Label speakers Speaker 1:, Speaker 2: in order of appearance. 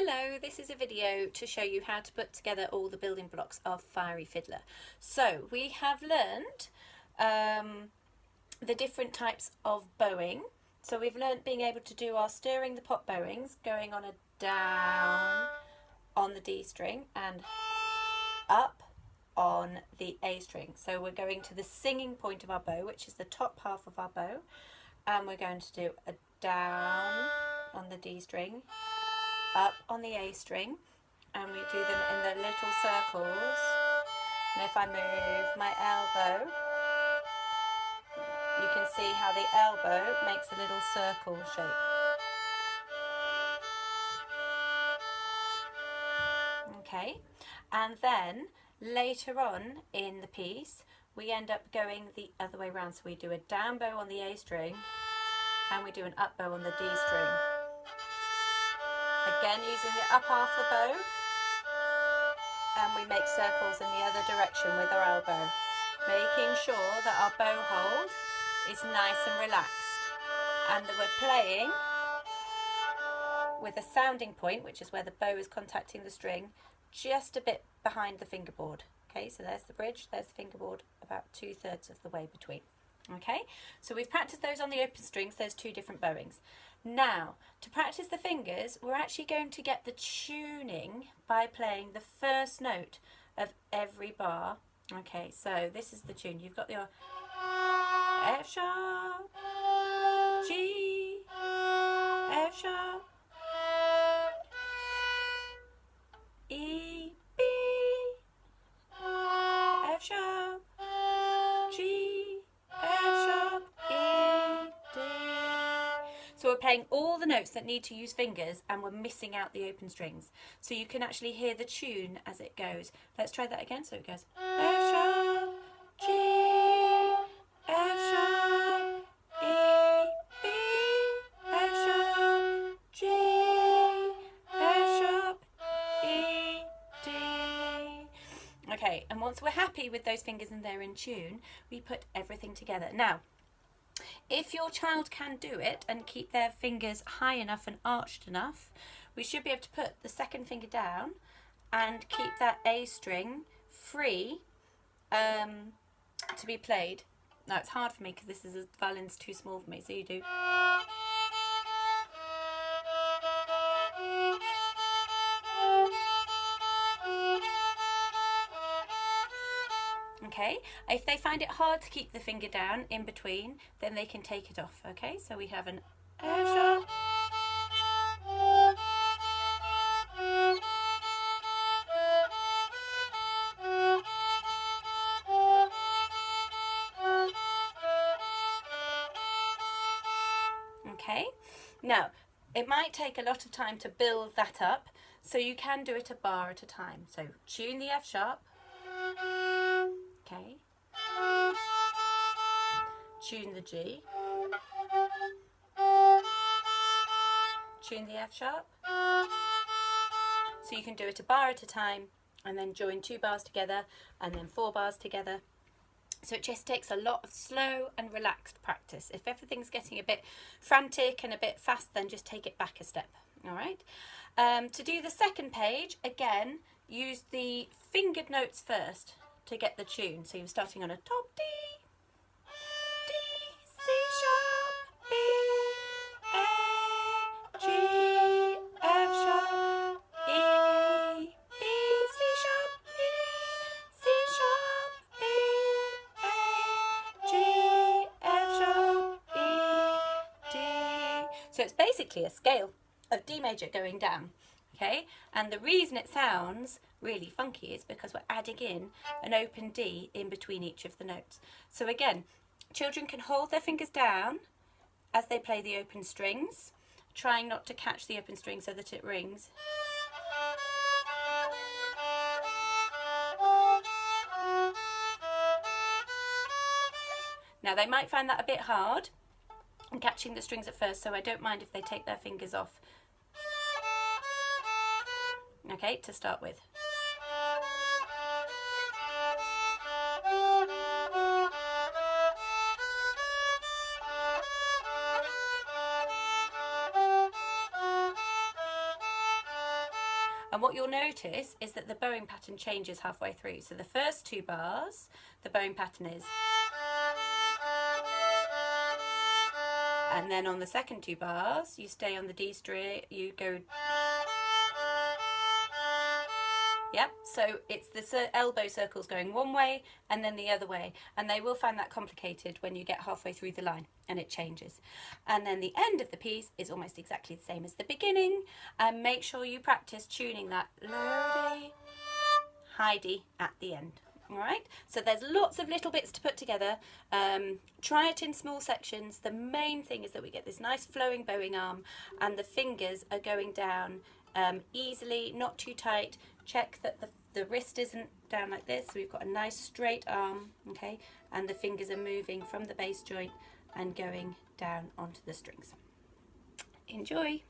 Speaker 1: Hello, this is a video to show you how to put together all the building blocks of Fiery Fiddler. So we have learned the different types of bowing. So we've learned being able to do our stirring the pot bowings, going on a down on the D string and up on the A string. So we're going to the singing point of our bow, which is the top half of our bow, and we're going to do a down on the D string, up on the A string, and we do them in the little circles. And if I move my elbow, you can see how the elbow makes a little circle shape. Okay, and then later on in the piece we end up going the other way around. So we do a down bow on the A string and we do an up bow on the D string. Again, using the up half of the bow, and we make circles in the other direction with our elbow, making sure that our bow hold is nice and relaxed, and that we're playing with a sounding point, which is where the bow is contacting the string, just a bit behind the fingerboard. Okay, so there's the bridge, there's the fingerboard, about 2/3 of the way between. Okay, so we've practiced those on the open strings. There's two different bowings. Now, to practice the fingers, we're actually going to get the tuning by playing the first note of every bar. Okay, so this is the tune. You've got your F sharp, G, F sharp, E, B, F sharp, G, F sharp, E, D. So we're playing all the notes that need to use fingers and we're missing out the open strings. So you can actually hear the tune as it goes. Let's try that again. So it goes F sharp, G, F sharp, E, B, F sharp, G, F sharp, E, D. Okay, and once we're happy with those fingers and they're in tune, we put everything together. Now, if your child can do it and keep their fingers high enough and arched enough, we should be able to put the second finger down and keep that A string free to be played. Now it's hard for me because the violin's too small for me, so you do. Okay, if they find it hard to keep the finger down in between, then they can take it off. Okay, so we have an F sharp, okay. Now, it might take a lot of time to build that up, so you can do it a bar at a time. So tune the F sharp. Okay. Tune the G. Tune the F sharp. So you can do it a bar at a time and then join 2 bars together and then 4 bars together. So it just takes a lot of slow and relaxed practice. If everything's getting a bit frantic and a bit fast, then just take it back a step. All right. To do the second page, again, use the fingered notes first to get the tune. So you're starting on a top D, D, C sharp, B, A, G, F sharp, E, B, C sharp, E, C sharp, E, A, G, F sharp, E, D. So it's basically a scale of D major going down. Okay, and the reason it sounds really funky is because we're adding in an open D in between each of the notes. So again, children can hold their fingers down as they play the open strings, trying not to catch the open string so that it rings. Now they might find that a bit hard and catching the strings at first, so I don't mind if they take their fingers off. Okay, to start with. And what you'll notice is that the bowing pattern changes halfway through. So the first 2 bars, the bowing pattern is, and then on the second 2 bars, you stay on the D string, you go, yep, so it's the elbow circles going one way and then the other way, and they will find that complicated when you get halfway through the line and it changes. And then the end of the piece is almost exactly the same as the beginning, and make sure you practice tuning that low-D, high-D at the end. All right, so there's lots of little bits to put together. Try it in small sections. The main thing is that we get this nice flowing bowing arm and the fingers are going down easily, not too tight. Check that the wrist isn't down like this, so we've got a nice straight arm, okay, and the fingers are moving from the bass joint and going down onto the strings. Enjoy!